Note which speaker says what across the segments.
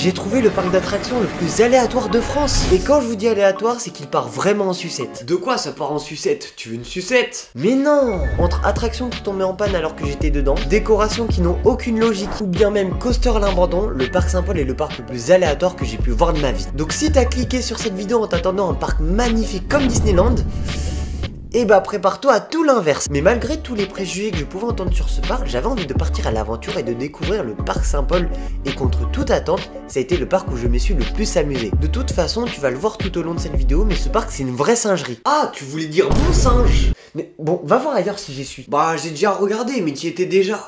Speaker 1: J'ai trouvé le parc d'attractions le plus aléatoire de France. Et quand je vous dis aléatoire, c'est qu'il part vraiment en sucette. De quoi ça part en sucette? Tu veux une sucette? Mais non! Entre attractions qui tombaient en panne alors que j'étais dedans, décorations qui n'ont aucune logique, ou bien même coaster à l'abandon, le parc Saint-Paul est le parc le plus aléatoire que j'ai pu voir de ma vie. Donc si t'as cliqué sur cette vidéo en t'attendant un parc magnifique comme Disneyland, et bah prépare-toi à tout l'inverse. Mais malgré tous les préjugés que je pouvais entendre sur ce parc, j'avais envie de partir à l'aventure et de découvrir le parc Saint-Paul. Et contre toute attente, ça a été le parc où je me suis le plus amusé. De toute façon, tu vas le voir tout au long de cette vidéo, mais ce parc c'est une vraie singerie. Ah, tu voulais dire mon singe? Mais bon, va voir ailleurs si j'y suis. Bah j'ai déjà regardé, mais t'y étais déjà.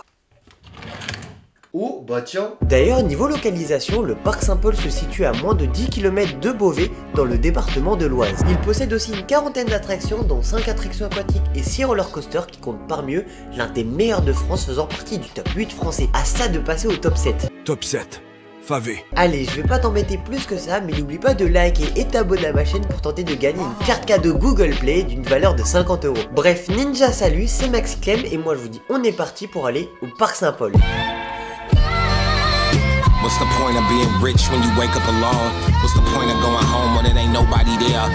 Speaker 1: Oh, bah tiens. D'ailleurs, niveau localisation, le parc Saint-Paul se situe à moins de 10 km de Beauvais, dans le département de l'Oise. Il possède aussi une quarantaine d'attractions, dont 5 attractions aquatiques et 6 roller coasters qui comptent parmi eux l'un des meilleurs de France, faisant partie du top 8 français. À ça de passer au top 7.
Speaker 2: Top 7. Favé.
Speaker 1: Allez, je vais pas t'embêter plus que ça, mais n'oublie pas de liker et t'abonner à ma chaîne pour tenter de gagner une carte cadeau Google Play d'une valeur de 50 €. Bref, Ninja salut, c'est Max Clem et moi je vous dis on est parti pour aller au parc Saint-Paul.
Speaker 3: What's the point of being rich when you wake up alone? What's the point of going home when it ain't nobody there?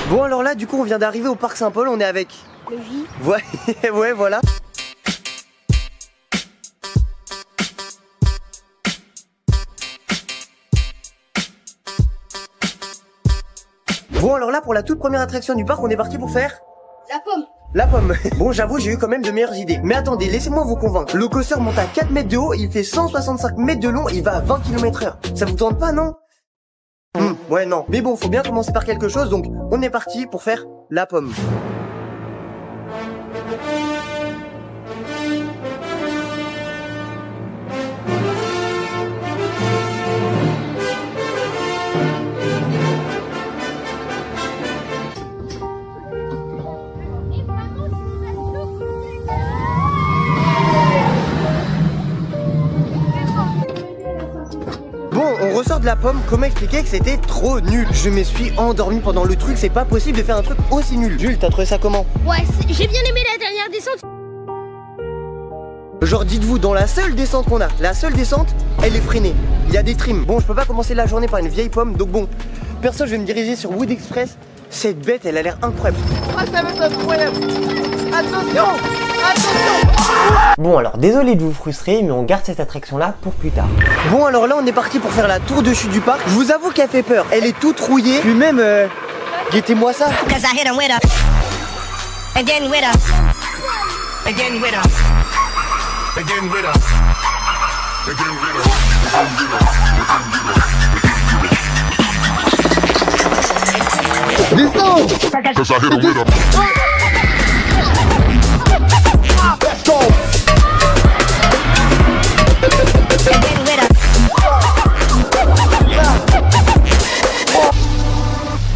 Speaker 1: Bon alors là du coup on vient d'arriver au parc Saint-Paul, on est avec...
Speaker 4: Le J.
Speaker 1: Ouais, ouais voilà. Bon alors là pour la toute première attraction du parc on est parti pour faire...
Speaker 4: La pomme.
Speaker 1: La pomme. Bon j'avoue j'ai eu quand même de meilleures idées. Mais attendez, laissez-moi vous convaincre. Le coaster monte à 4 mètres de haut, il fait 165 mètres de long, il va à 20 km/h. Ça vous tente pas non? Ouais non. Mais bon faut bien commencer par quelque chose, donc on est parti pour faire la pomme. On ressort de la pomme, comment expliquer que c'était trop nul? Je me suis endormi pendant le truc, c'est pas possible de faire un truc aussi nul. Jules, t'as trouvé ça comment?
Speaker 4: Ouais, j'ai bien aimé la dernière descente.
Speaker 1: Genre dites-vous, dans la seule descente qu'on a, la seule descente, elle est freinée. Il y a des trims. Bon, je peux pas commencer la journée par une vieille pomme, donc bon. Perso, je vais me diriger sur Wood Express. Cette bête, elle a l'air incroyable. Ah, ça va être incroyable. Attention! Attention! Bon alors désolé de vous frustrer mais on garde cette attraction là pour plus tard. Bon alors là on est parti pour faire la tour de chute du parc. Je vous avoue qu'elle fait peur, elle est toute rouillée. Puis même guettez-moi ça. Descends.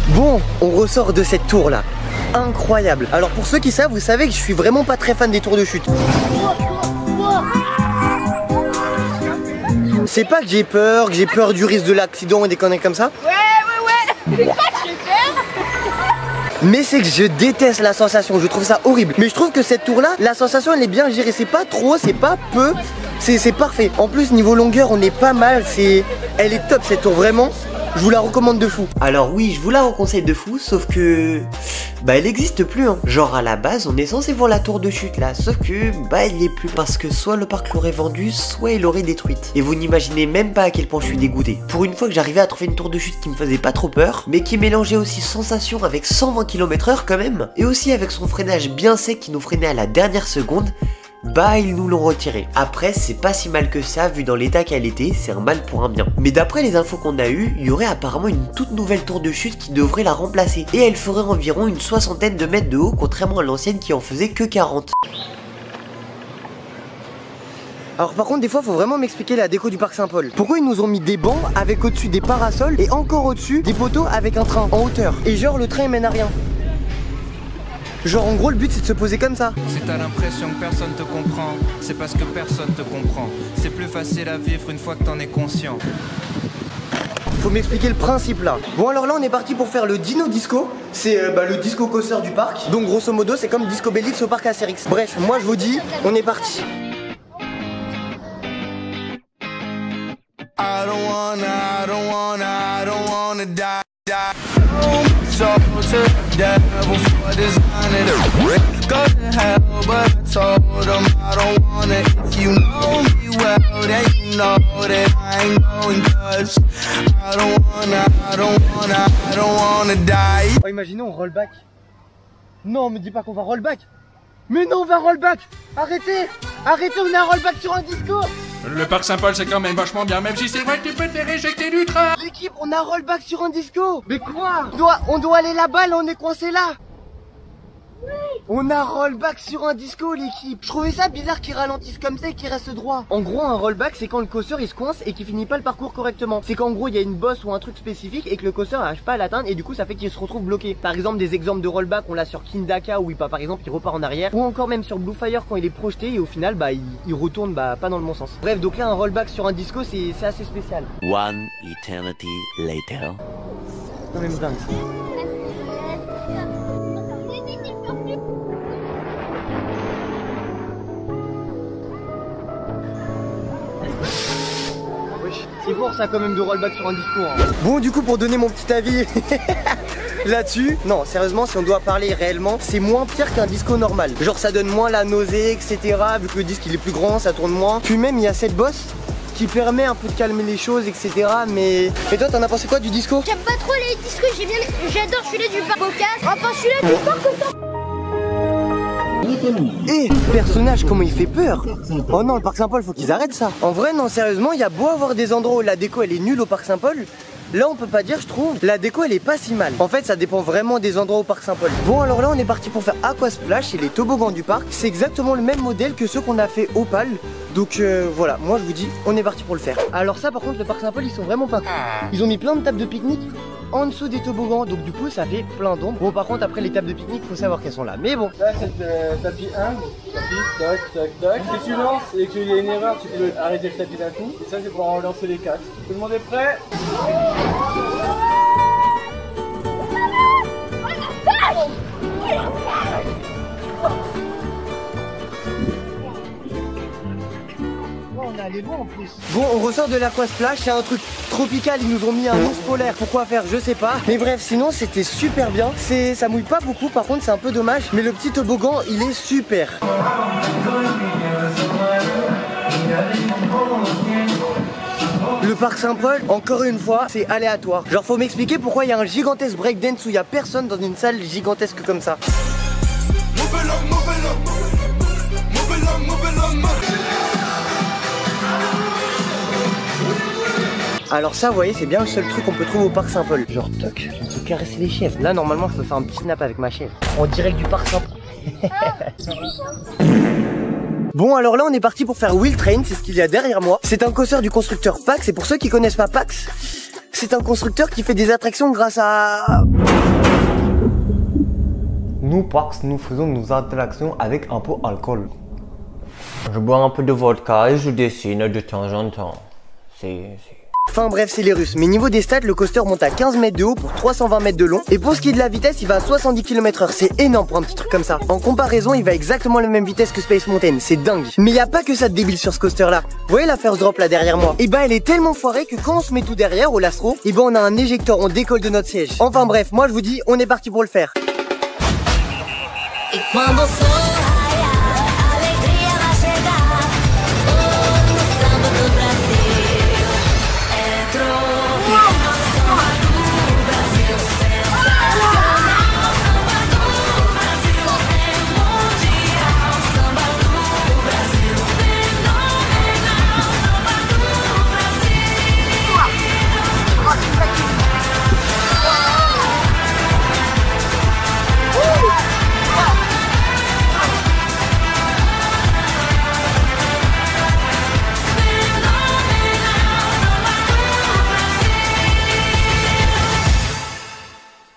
Speaker 1: Bon, on ressort de cette tour là. Incroyable. Alors pour ceux qui savent, vous savez que je suis vraiment pas très fan des tours de chute. C'est pas que j'ai peur du risque de l'accident et des conneries comme ça.
Speaker 4: Ouais. C'est pas que j'ai peur.
Speaker 1: Mais c'est que je déteste la sensation, je trouve ça horrible. Mais je trouve que cette tour là, la sensation elle est bien gérée. C'est pas trop, c'est pas peu, c'est parfait. En plus niveau longueur on est pas mal, elle est top cette tour vraiment. Je vous la recommande de fou. Alors oui, je vous la reconseille de fou, sauf que... bah elle existe plus hein. Genre à la base, on est censé voir la tour de chute là, sauf que... bah elle est plus parce que soit le parc l'aurait vendue, soit il l'aurait détruite. Et vous n'imaginez même pas à quel point je suis dégoûté. Pour une fois que j'arrivais à trouver une tour de chute qui me faisait pas trop peur, mais qui mélangeait aussi sensation avec 120 km/h quand même, et aussi avec son freinage bien sec qui nous freinait à la dernière seconde, bah ils nous l'ont retiré. Après c'est pas si mal que ça vu dans l'état qu'elle était, c'est un mal pour un bien. Mais d'après les infos qu'on a eues, il y aurait apparemment une toute nouvelle tour de chute qui devrait la remplacer. Et elle ferait environ une 60aine de mètres de haut contrairement à l'ancienne qui en faisait que 40. Alors par contre des fois faut vraiment m'expliquer la déco du parc Saint-Paul. Pourquoi ils nous ont mis des bancs avec au-dessus des parasols et encore au-dessus des poteaux avec un train en hauteur? Et genre le train il mène à rien. Genre en gros le but c'est de se poser comme ça.
Speaker 5: Si t'as l'impression que personne te comprend, c'est parce que personne te comprend. C'est plus facile à vivre une fois que t'en es conscient.
Speaker 1: Faut m'expliquer le principe là. Bon alors là on est parti pour faire le Dino Disco. C'est le disco coaster du parc. Donc grosso modo c'est comme Disco Bellix au parc Astérix. Bref, moi je vous dis, on est parti.
Speaker 3: I don't wanna die. So to the devil for designing it. Go to hell, but I told him I don't want it. If you know me well, then you know that I ain't going, cause I don't wanna die.
Speaker 1: Oh, imaginons on roll back. Non, me dis pas qu'on va roll back. Mais non, on va roll back. Arrêtez, arrêtez, on a un roll back sur un disco.
Speaker 2: Le parc Saint-Paul c'est quand même vachement bien, même si c'est vrai que tu peux te faire éjecter du train.
Speaker 1: L'équipe, on a un roll back sur un disco. Mais quoi? On doit aller là-bas, là on est coincé là. On a rollback sur un disco l'équipe. Je trouvais ça bizarre qu'ils ralentissent comme ça et qu'ils restent droits. En gros un rollback c'est quand le coaster il se coince et qu'il finit pas le parcours correctement. C'est qu'en gros il y a une bosse ou un truc spécifique et que le coaster n'arrive pas à l'atteindre et du coup ça fait qu'il se retrouve bloqué. Par exemple des exemples de rollback on l'a sur Kindaka où par exemple il repart en arrière. Ou encore même sur Blue Fire quand il est projeté et au final il retourne pas dans le bon sens. Bref donc là un rollback sur un disco c'est assez spécial.
Speaker 6: One eternity later.
Speaker 1: Non mais dingue. C'est fort ça quand même de rollback sur un discours hein. Bon du coup pour donner mon petit avis là-dessus, non sérieusement si on doit parler réellement, c'est moins pire qu'un disco normal. Genre ça donne moins la nausée etc. Vu que le disque il est plus grand, ça tourne moins. Puis même il y a cette bosse qui permet un peu de calmer les choses etc. Mais... Et toi t'en as pensé quoi du disco?
Speaker 4: J'aime pas trop les discos, j'adore celui-là du parc Bocas. Enfin celui-là du parc Bocas.
Speaker 1: Et personnage comment il fait peur. Oh non le parc Saint-Paul faut qu'ils arrêtent ça. En vrai non sérieusement il y a beau avoir des endroits où la déco elle est nulle au parc Saint-Paul. Là on peut pas dire je trouve. La déco elle est pas si mal. En fait ça dépend vraiment des endroits au parc Saint-Paul. Bon alors là on est parti pour faire Aqua Splash et les toboggans du parc. C'est exactement le même modèle que ceux qu'on a fait au PAL. Donc voilà moi je vous dis on est parti pour le faire. Alors ça par contre le parc Saint-Paul ils sont vraiment pas cool. Ils ont mis plein de tables de pique-nique en dessous des toboggans donc du coup ça fait plein d'ombre. Bon par contre après les tables de pique-nique faut savoir qu'elles sont là. Mais bon.
Speaker 7: Là c'est tapis 1, tapis, tac, tac, tac. Si tu lances et qu'il y a une erreur tu peux arrêter le tapis d'un coup. Et ça c'est pour relancer les 4. Tout le monde est prêt?
Speaker 1: On est allé loin en plus. Bon on ressort de l'Aqua Splash, c'est un truc tropical, ils nous ont mis un ours polaire. Pourquoi faire je sais pas. Mais bref sinon c'était super bien. Ça mouille pas beaucoup par contre c'est un peu dommage. Mais le petit toboggan il est super. Le parc Saint-Paul, encore une fois, c'est aléatoire. Genre faut m'expliquer pourquoi il y a un gigantesque breakdance où il y a personne dans une salle gigantesque comme ça. Alors ça vous voyez c'est bien le seul truc qu'on peut trouver au parc Saint-Paul. Genre toc, on peut caresser les chèvres. Là normalement je peux faire un petit snap avec ma chèvre. En direct du parc Saint-Paul. Bon alors là on est parti pour faire Wheel Train, c'est ce qu'il y a derrière moi. C'est un coaster du constructeur Pax et pour ceux qui connaissent pas Pax, c'est un constructeur qui fait des attractions grâce à... Nous Pax, nous faisons nos attractions avec un peu d'alcool. Je bois un peu de vodka et je dessine de temps en temps. Enfin bref c'est les Russes, mais niveau des stats le coaster monte à 15 mètres de haut pour 320 mètres de long. Et pour ce qui est de la vitesse il va à 70 km/h, c'est énorme pour un petit truc comme ça. En comparaison il va exactement à la même vitesse que Space Mountain, c'est dingue. Mais y a pas que ça de débile sur ce coaster là. Vous voyez la first drop là derrière moi? Et bah elle est tellement foirée que quand on se met tout derrière au lastro, et bah on a un éjecteur, on décolle de notre siège. Enfin bref, moi je vous dis on est parti pour le faire.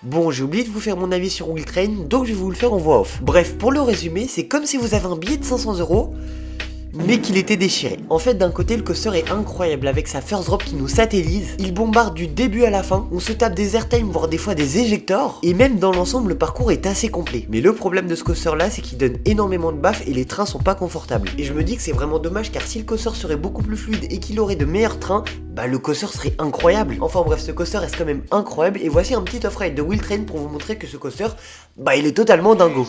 Speaker 1: Bon, j'ai oublié de vous faire mon avis sur Wheel Train, donc je vais vous le faire en voix off. Bref, pour le résumer, c'est comme si vous avez un billet de 500 €, mais qu'il était déchiré. En fait, d'un côté, le coaster est incroyable avec sa first drop qui nous satellise. Il bombarde du début à la fin. On se tape des airtime, voire des fois des éjectors. Et même dans l'ensemble, le parcours est assez complet. Mais le problème de ce coaster là, c'est qu'il donne énormément de baffes et les trains sont pas confortables. Et je me dis que c'est vraiment dommage car si le coaster serait beaucoup plus fluide et qu'il aurait de meilleurs trains, bah le coaster serait incroyable. Enfin bref, ce coaster reste quand même incroyable. Et voici un petit off-ride de Will Train pour vous montrer que ce coaster, bah il est totalement dingo.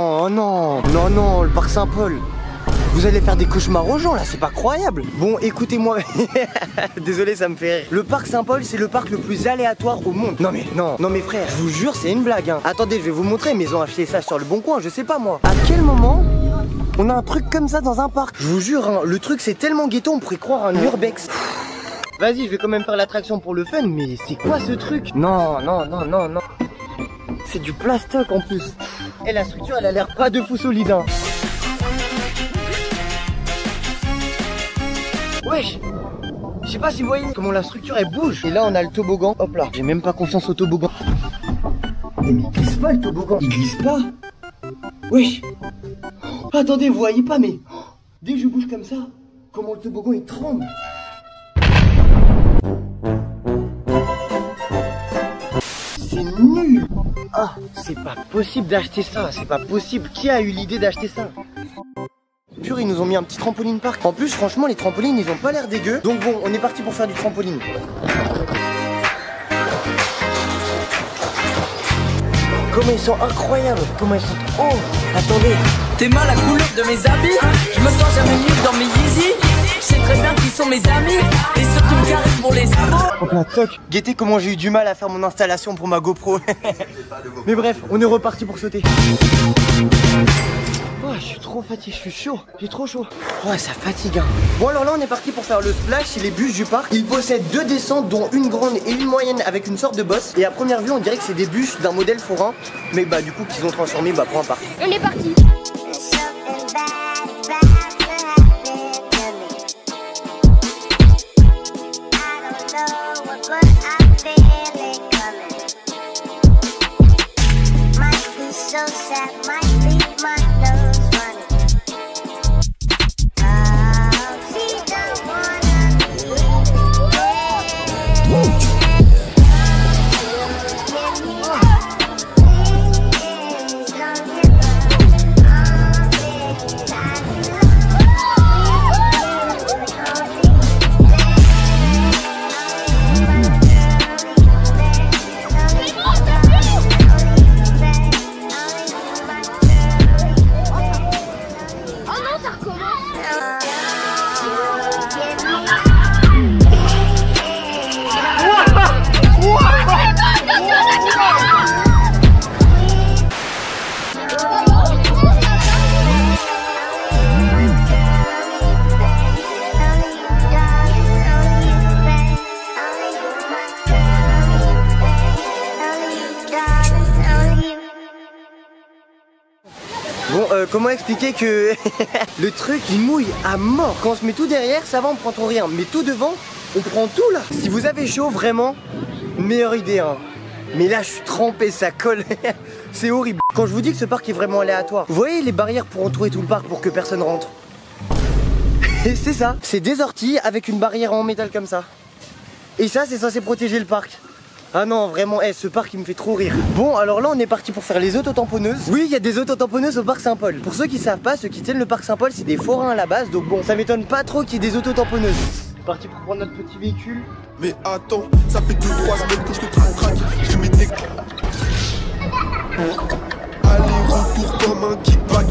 Speaker 8: Oh non, non, non, le parc Saint-Paul. Vous allez faire des cauchemars aux gens là, c'est pas croyable. Bon, écoutez-moi. Désolé, ça me fait rire. Le parc Saint-Paul, c'est le parc le plus aléatoire au monde. Non mais, non mais frère, je vous jure, c'est une blague hein. Attendez, je vais vous montrer, mais ils ont acheté ça sur le bon coin, je sais pas moi. À quel moment on a un truc comme ça dans un parc? Je vous jure, hein, le truc c'est tellement ghetto, on pourrait croire un urbex. Vas-y, je vais quand même faire l'attraction pour le fun, mais c'est quoi ce truc? Non, non, non, non, non. C'est du plastoc en plus. Et la structure, elle a l'air pas de fou solide, hein. Wesh, je sais pas si vous voyez comment la structure elle bouge. Et là on a le toboggan. Hop là, j'ai même pas confiance au toboggan. Mais il glisse pas le toboggan. Il glisse pas. Wesh. Oh, attendez, vous voyez pas mais dès que je bouge comme ça, comment le toboggan il tremble. C'est nul. Ah, c'est pas possible d'acheter ça. C'est pas possible. Qui a eu l'idée d'acheter ça? Pur, ils nous ont mis un petit trampoline park. En plus, franchement, les trampolines, ils ont pas l'air dégueu. Donc bon, on est parti pour faire du trampoline. Comment ils sont incroyables. Comment ils sont... Oh, attendez.
Speaker 9: T'es mal la couleur de mes habits. Je me sens jamais mieux dans mes Yeezy. Je sais très bien qui sont mes amis. Et surtout me caresse pour les amours.
Speaker 8: Hop là, toc. Guettez comment j'ai eu du mal à faire mon installation pour ma GoPro. Mais bref, on est reparti pour sauter. Oh, je suis trop fatigué, je suis chaud, j'ai trop chaud. Ouais, ça fatigue hein. Bon alors là on est parti pour faire le splash chez les bus du parc. Ils possèdent 2 descentes dont une grande et une moyenne avec une sorte de bosse. Et à première vue on dirait que c'est des bus d'un modèle forain. Mais bah du coup qu'ils ont transformé bah pour un parc.
Speaker 4: On est parti.
Speaker 8: Bon, comment expliquer que le truc il mouille à mort. Quand on se met tout derrière, ça va, on prend trop rien. Mais tout devant, on prend tout là. Si vous avez chaud, vraiment, meilleure idée hein. Mais là, je suis trempé, ça colle. C'est horrible. Quand je vous dis que ce parc est vraiment aléatoire, vous voyez les barrières pour entourer tout le parc pour que personne rentre. Et c'est ça, c'est des orties avec une barrière en métal comme ça. Et ça, c'est censé protéger le parc. Ah non, vraiment, ce parc il me fait trop rire. Bon, alors là on est parti pour faire les autotamponneuses. Oui, il y a des autotamponneuses au parc Saint-Paul. Pour ceux qui savent pas, ceux qui tiennent le parc Saint-Paul, c'est des forains à la base. Donc bon, ça m'étonne pas trop qu'il y ait des autotamponneuses. parti pour prendre notre petit véhicule.
Speaker 3: Mais attends, ça fait 2-3 semaines que je te traque. Je mets des... Aller-retour comme un kickback.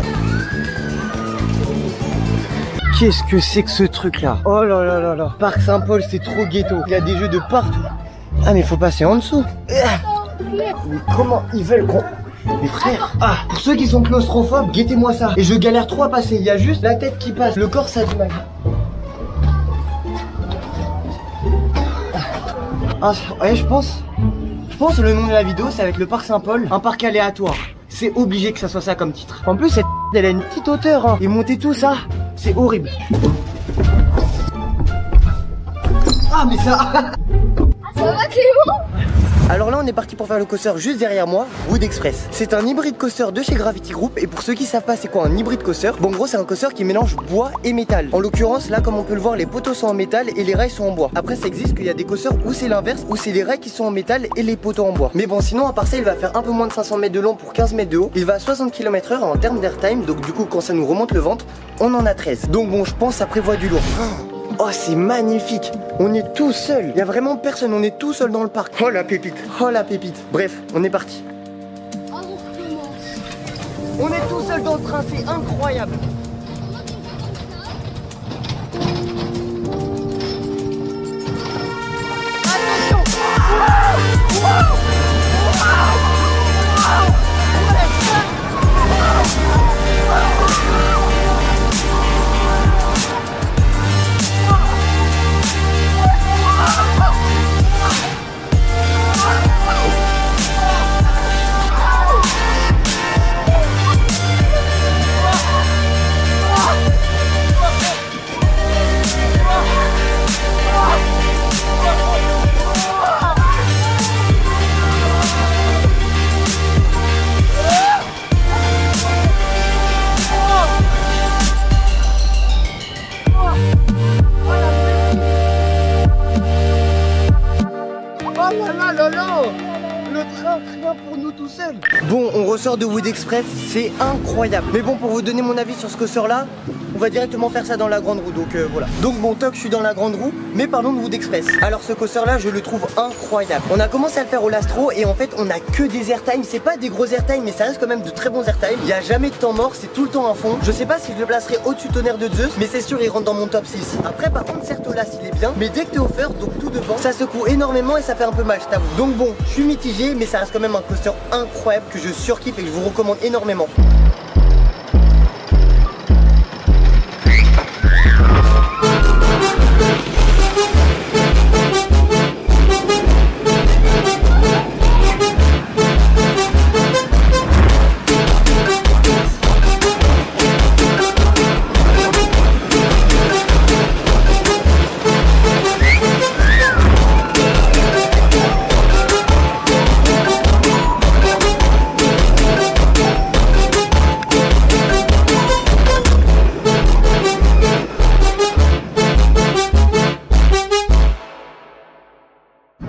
Speaker 8: Qu'est-ce que c'est que ce truc là? Oh là là là là. Parc Saint-Paul, c'est trop ghetto. Il y a des jeux de partout. Ah mais faut passer en dessous. Mais comment ils veulent qu'on... Mais frère, pour ceux qui sont claustrophobes, guettez-moi ça. Et je galère trop à passer, il y a juste la tête qui passe. Le corps ça a du mal. Ouais, je pense le nom de la vidéo ça va être le parc Saint-Paul, un parc aléatoire. C'est obligé que ça soit ça comme titre. En plus cette elle a une petite hauteur hein. Et monter tout ça, c'est horrible. Ah mais ça...
Speaker 4: Ça va Clément?
Speaker 8: Alors là on est parti pour faire le coaster juste derrière moi, Wood Express. C'est un hybride coaster de chez Gravity Group. Et pour ceux qui savent pas c'est quoi un hybride coaster, bon en gros c'est un coaster qui mélange bois et métal. En l'occurrence là comme on peut le voir les poteaux sont en métal et les rails sont en bois. Après ça existe qu'il y a des coasters où c'est l'inverse, où c'est les rails qui sont en métal et les poteaux en bois. Mais bon sinon à part ça il va faire un peu moins de 500 mètres de long pour 15 mètres de haut. Il va à 60 km/h en termes d'airtime. Donc du coup quand ça nous remonte le ventre on en a 13. Donc bon je pense ça prévoit du lourd. Oh c'est magnifique. On est tout seul. Il y a vraiment personne, on est tout seul dans le parc. Oh la pépite. Oh la pépite. Bref, on est parti. On est tout seul dans le train, c'est incroyable. Attention. Bon, on ressort de Wood Express, c'est incroyable. Mais bon, pour vous donner mon avis sur ce coaster là, on va directement faire ça dans la grande roue. Donc voilà. Donc bon, toc, je suis dans la grande roue, mais parlons de Wood Express. Alors ce coaster là, je le trouve incroyable. On a commencé à le faire au Lastro et en fait, on a que des airtime. C'est pas des gros airtime, mais ça reste quand même de très bons airtime. Il n'y a jamais de temps mort, c'est tout le temps à fond. Je sais pas si je le placerai au-dessus Tonnerre de Zeus, mais c'est sûr, il rentre dans mon top 6. Après, par contre, certes, là, il est bien, mais dès que t'es offert, donc tout devant, ça secoue énormément et ça fait un peu mal, je t'avoue. Donc bon, je suis mitigé, mais ça reste quand même un coaster incroyable que je surkiffe et que je vous recommande énormément.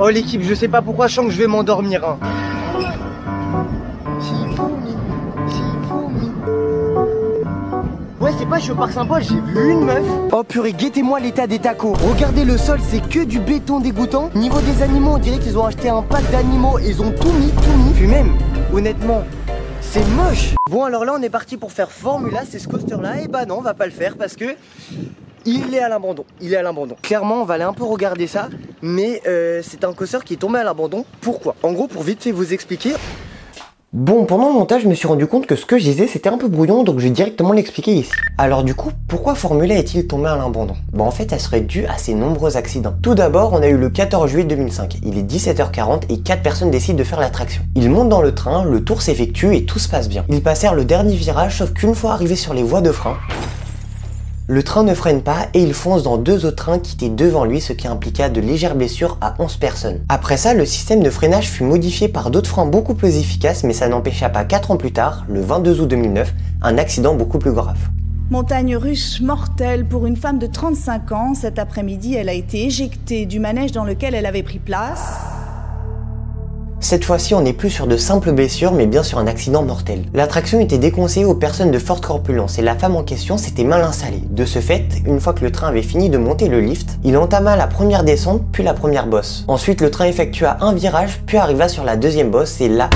Speaker 8: Oh l'équipe, je sais pas pourquoi, je sens que je vais m'endormir hein. Ouais c'est pas, je suis au parc Saint-Paul, j'ai vu une meuf. Oh purée, guettez-moi l'état des tacos. Regardez le sol, c'est que du béton dégoûtant. Niveau des animaux, on dirait qu'ils ont acheté un pack d'animaux. Ils ont tout mis. Puis même, honnêtement, c'est moche. Bon alors là on est parti pour faire Formula, c'est ce coaster là. Et bah non, on va pas le faire parce que il est à l'abandon, Clairement, on va aller un peu regarder ça, mais c'est un coaster qui est tombé à l'abandon. Pourquoi? En gros, pour vite fait vous expliquer. Bon, pendant le montage, je me suis rendu compte que ce que je disais, c'était un peu brouillon, donc je vais directement l'expliquer ici. Alors du coup, pourquoi Formula est-il tombé à l'abandon? Bon, en fait, ça serait dû à ses nombreux accidents. Tout d'abord, on a eu le 14 juillet 2005. Il est 17h40 et 4 personnes décident de faire l'attraction. Ils montent dans le train, le tour s'effectue et tout se passe bien. Ils passèrent le dernier virage, sauf qu'une fois arrivés sur les voies de frein, le train ne freine pas et il fonce dans deux autres trains qui étaient devant lui, ce qui impliqua de légères blessures à 11 personnes. Après ça, le système de freinage fut modifié par d'autres freins beaucoup plus efficaces, mais ça n'empêcha pas 4 ans plus tard, le 22 août 2009, un accident beaucoup plus grave.
Speaker 10: Montagne russe mortelle pour une femme de 35 ans. Cet après-midi, elle a été éjectée du manège dans lequel elle avait pris place.
Speaker 1: Cette fois-ci, on n'est plus sur de simples blessures, mais bien sur un accident mortel. L'attraction était déconseillée aux personnes de forte corpulence et la femme en question s'était mal installée. De ce fait, une fois que le train avait fini de monter le lift, il entama la première descente puis la première bosse. Ensuite, le train effectua un virage puis arriva sur la deuxième bosse et là...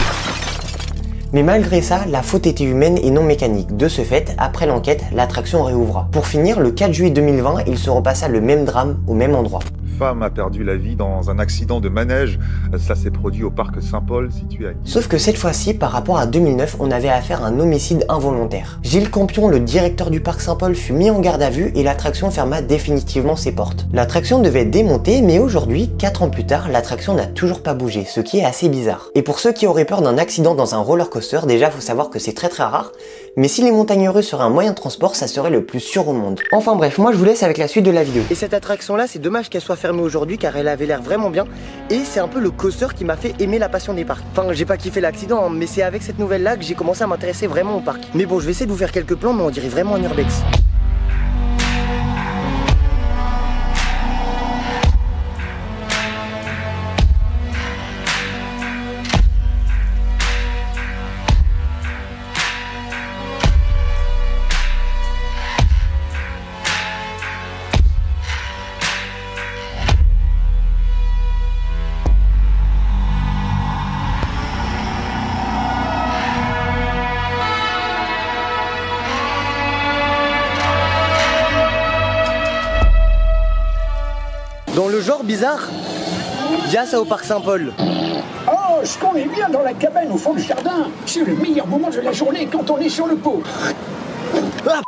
Speaker 1: Mais malgré ça, la faute était humaine et non mécanique. De ce fait, après l'enquête, l'attraction réouvra. Pour finir, le 4 juillet 2020, il se repassa le même drame au même endroit.
Speaker 11: Femme a perdu la vie dans un accident de manège. Ça s'est produit au parc Saint-Paul, situé à...
Speaker 1: Sauf que cette fois-ci, par rapport à 2009, on avait affaire à un homicide involontaire. Gilles Campion, le directeur du parc Saint-Paul, fut mis en garde à vue et l'attraction ferma définitivement ses portes. L'attraction devait être démontée, mais aujourd'hui, 4 ans plus tard, l'attraction n'a toujours pas bougé, ce qui est assez bizarre. Et pour ceux qui auraient peur d'un accident dans un roller coaster, déjà faut savoir que c'est très rare, mais si les montagnes russes seraient un moyen de transport, ça serait le plus sûr au monde. Enfin bref, moi je vous laisse avec la suite de la vidéo.
Speaker 8: Et cette attraction là, c'est dommage qu'elle soit fermée aujourd'hui car elle avait l'air vraiment bien. Et c'est un peu le coaster qui m'a fait aimer la passion des parcs. Enfin, j'ai pas kiffé l'accident, hein, mais c'est avec cette nouvelle là que j'ai commencé à m'intéresser vraiment au parc. Mais bon, je vais essayer de vous faire quelques plans, mais on dirait vraiment un urbex. Dans le genre bizarre, il y a ça au parc Saint-Paul.
Speaker 12: Oh, je connais bien dans la cabane au fond du jardin. C'est le meilleur moment de la journée quand on est sur le pot.
Speaker 8: Ah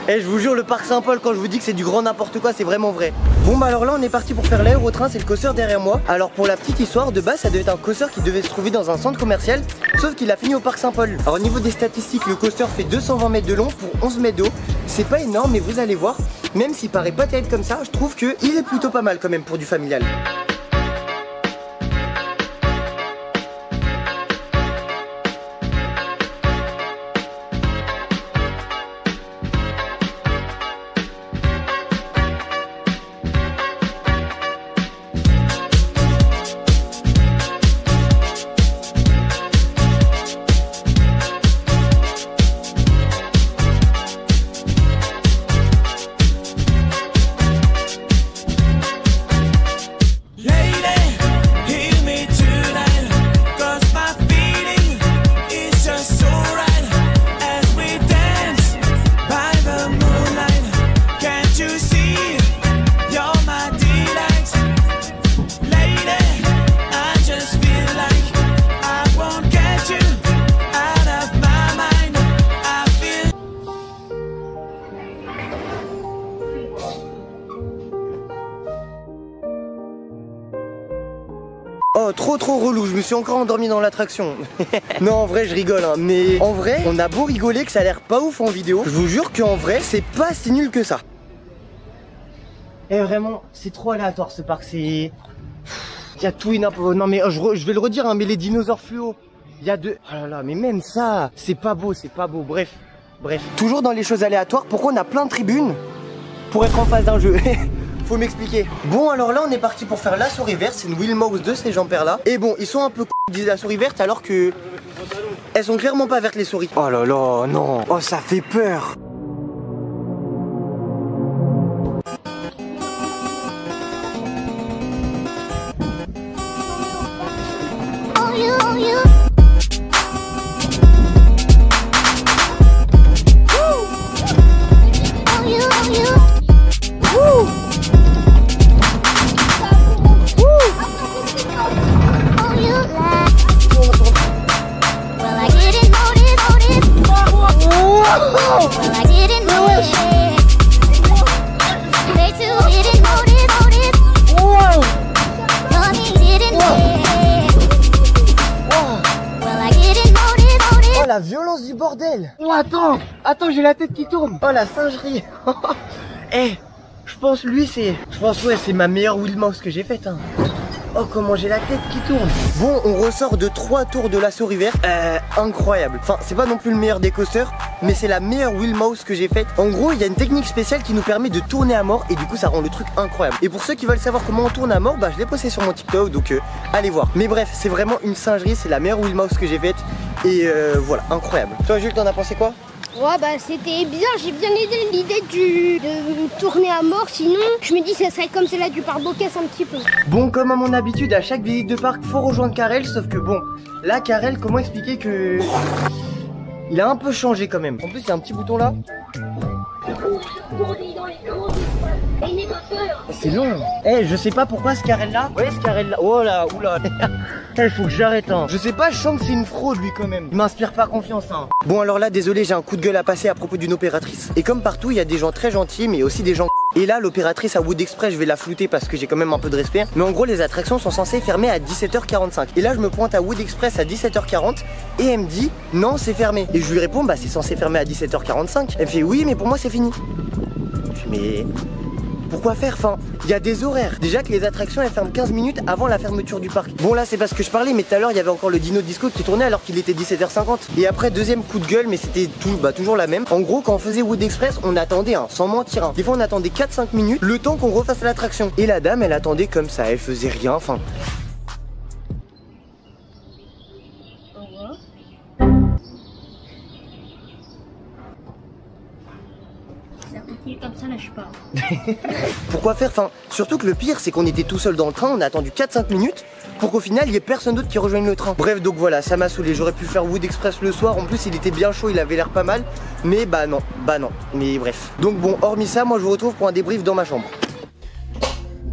Speaker 8: et je vous jure, le parc Saint-Paul, quand je vous dis que c'est du grand n'importe quoi, c'est vraiment vrai. Bon bah alors là on est parti pour faire l'aérotrain, c'est le coaster derrière moi. Alors pour la petite histoire, de base ça devait être un coaster qui devait se trouver dans un centre commercial, sauf qu'il a fini au parc Saint-Paul. Alors au niveau des statistiques, le coaster fait 220 mètres de long pour 11 mètres d'eau. C'est pas énorme, mais vous allez voir, même s'il paraît pas terrible comme ça, je trouve qu'il est plutôt pas mal quand même pour du familial. Oh, trop relou, je me suis encore endormi dans l'attraction. Non, en vrai, je rigole, hein, mais en vrai, on a beau rigoler que ça a l'air pas ouf en vidéo, je vous jure qu'en vrai, c'est pas si nul que ça. Et vraiment, c'est trop aléatoire ce parc, c'est... Il y a tout et n'importe... Non mais je vais le redire, hein, mais les dinosaures fluo, il y a deux... Oh là là, mais même ça, c'est pas beau, bref. Toujours dans les choses aléatoires, pourquoi on a plein de tribunes pour être en face d'un jeu? Faut m'expliquer. Bon alors là on est parti pour faire la souris verte. C'est une Wheelmouse de ces Jean-Père là. Et bon ils sont un peu ils disent la souris verte alors que elles sont clairement pas vertes les souris. Oh là là non. Oh ça fait peur. La violence du bordel. Oh attends j'ai la tête qui tourne. Oh la singerie. Eh je pense ouais c'est ma meilleure Wheelmouse que j'ai faite hein. Oh, comment j'ai la tête qui tourne. Bon, on ressort de 3 tours de l'assaut river. Incroyable. Enfin, c'est pas non plus le meilleur des coasters, mais c'est la meilleure wheel mouse que j'ai faite. En gros, il y a une technique spéciale qui nous permet de tourner à mort et du coup, ça rend le truc incroyable. Et pour ceux qui veulent savoir comment on tourne à mort, bah je l'ai posté sur mon TikTok, donc allez voir. Mais bref, c'est vraiment une singerie, c'est la meilleure wheel mouse que j'ai faite. Et voilà, incroyable. Toi, Jules, t'en as pensé quoi?
Speaker 4: Ouais, bah c'était bien, j'ai bien aidé l'idée de tourner à mort, sinon je me dis ça serait comme celle-là du parc Bocas un petit peu.
Speaker 8: Bon, comme à mon habitude, à chaque visite de parc, faut rejoindre Karel, sauf que bon, là Karel, comment expliquer que... il a un peu changé quand même. En plus, il y a un petit bouton là. C'est long. Je sais pas pourquoi ce Karel là. Ouais, ce Karel là. Oh là, oula. Il faut que j'arrête hein. Je sais pas, je sens que c'est une fraude lui quand même. Il m'inspire pas confiance hein. Bon alors là, désolé, j'ai un coup de gueule à passer à propos d'une opératrice. Et comme partout, il y a des gens très gentils, mais aussi des gens... Et là, l'opératrice à Wood Express, je vais la flouter parce que j'ai quand même un peu de respect. Mais en gros, les attractions sont censées fermer à 17h45. Et là, je me pointe à Wood Express à 17h40 et elle me dit non, c'est fermé. Et je lui réponds bah c'est censé fermer à 17h45. Elle me fait oui, mais pour moi c'est fini. Je fais mais pourquoi faire? Enfin, il y a des horaires. Déjà que les attractions elles ferment 15 minutes avant la fermeture du parc. Bon là c'est parce que je parlais, mais tout à l'heure il y avait encore le Dino Disco qui tournait alors qu'il était 17h50. Et après deuxième coup de gueule, mais c'était toujours la même. En gros quand on faisait Wood Express, on attendait sans mentir hein. Des fois on attendait 4-5 minutes le temps qu'on refasse l'attraction. Et la dame elle attendait comme ça, elle faisait rien, enfin...
Speaker 4: Comme ça, là, je pars.
Speaker 8: Pourquoi faire? Enfin, surtout que le pire, c'est qu'on était tout seul dans le train, on a attendu 4-5 minutes pour qu'au final, il n'y ait personne d'autre qui rejoigne le train. Bref, donc voilà, ça m'a saoulé. J'aurais pu faire Wood Express le soir. En plus, il était bien chaud, il avait l'air pas mal. Mais bah non. Mais bref. Donc bon, hormis ça, moi je vous retrouve pour un débrief dans ma chambre.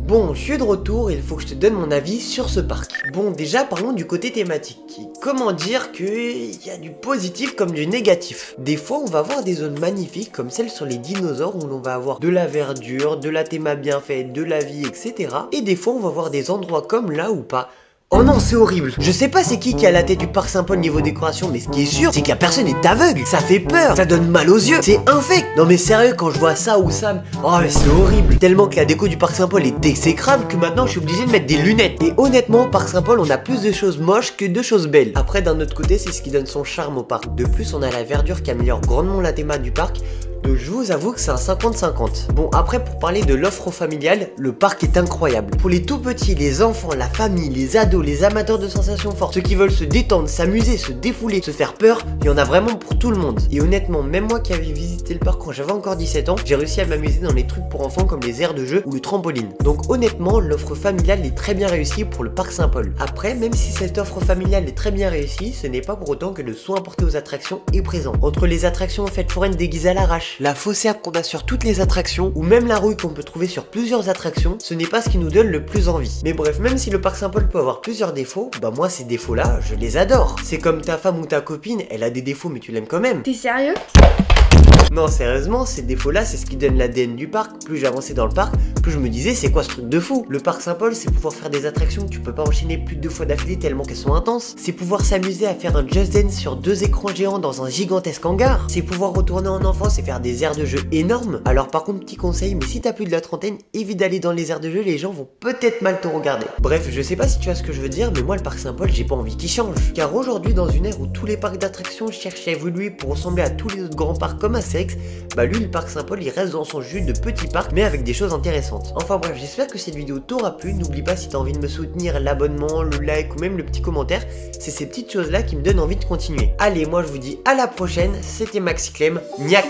Speaker 1: Bon, je suis de retour et il faut que je te donne mon avis sur ce parc. Bon, déjà parlons du côté thématique. Comment dire qu'il y a du positif comme du négatif. Des fois, on va avoir des zones magnifiques comme celle sur les dinosaures où l'on va avoir de la verdure, de la théma bien faite, de la vie, etc. Et des fois, on va avoir des endroits comme là ou pas. Oh non, c'est horrible. Je sais pas c'est qui a la tête du parc Saint-Paul niveau décoration, mais ce qui est sûr, c'est qu'il y a personne est aveugle. Ça fait peur, ça donne mal aux yeux, c'est infect. Non mais sérieux, quand je vois ça ou ça, oh mais c'est horrible. Tellement que la déco du parc Saint-Paul est exécrable que maintenant je suis obligé de mettre des lunettes. Et honnêtement, au parc Saint-Paul, on a plus de choses moches que de choses belles. Après, d'un autre côté, c'est ce qui donne son charme au parc. De plus, on a la verdure qui améliore grandement la théma du parc. Donc je vous avoue que c'est un 50-50. Bon après pour parler de l'offre familiale, le parc est incroyable. Pour les tout petits, les enfants, la famille, les ados, les amateurs de sensations fortes, ceux qui veulent se détendre, s'amuser, se défouler, se faire peur, il y en a vraiment pour tout le monde. Et honnêtement, même moi qui avais visité le parc quand j'avais encore 17 ans, j'ai réussi à m'amuser dans les trucs pour enfants comme les aires de jeu ou le trampoline. Donc honnêtement, l'offre familiale est très bien réussie pour le parc Saint-Paul. Après, même si cette offre familiale est très bien réussie, ce n'est pas pour autant que le soin apporté aux attractions est présent. Entre les attractions fêtes foraines déguisées à l'arrache, la faussaire qu'on a sur toutes les attractions ou même la rouille qu'on peut trouver sur plusieurs attractions, ce n'est pas ce qui nous donne le plus envie. Mais bref, même si le parc Saint-Paul peut avoir plusieurs défauts, bah moi ces défauts là, je les adore. C'est comme ta femme ou ta copine, elle a des défauts mais tu l'aimes quand même.
Speaker 10: T'es sérieux?
Speaker 1: Non sérieusement, ces défauts là c'est ce qui donne l'ADN du parc. Plus j'avançais dans le parc, plus je me disais c'est quoi ce truc de fou. Le parc Saint-Paul c'est pouvoir faire des attractions que tu peux pas enchaîner plus de 2 fois d'affilée tellement qu'elles sont intenses. C'est pouvoir s'amuser à faire un Just Dance sur 2 écrans géants dans un gigantesque hangar. C'est pouvoir retourner en enfance et faire des aires de jeu énormes. Alors par contre petit conseil, mais si t'as plus de la trentaine, évite d'aller dans les aires de jeu, les gens vont peut-être mal te regarder. Bref, je sais pas si tu vois ce que je veux dire, mais moi le parc Saint-Paul j'ai pas envie qu'il change. Car aujourd'hui dans une ère où tous les parcs d'attractions cherchent à évoluer pour ressembler à tous les autres grands parcs comme Astérix, bah lui le parc Saint-Paul il reste dans son jus de petit parc mais avec des choses intéressantes. Enfin bref, j'espère que cette vidéo t'aura plu. N'oublie pas si t'as envie de me soutenir, l'abonnement, le like ou même le petit commentaire. C'est ces petites choses là qui me donnent envie de continuer. Allez, moi je vous dis à la prochaine, c'était Maxi Clem, Niac.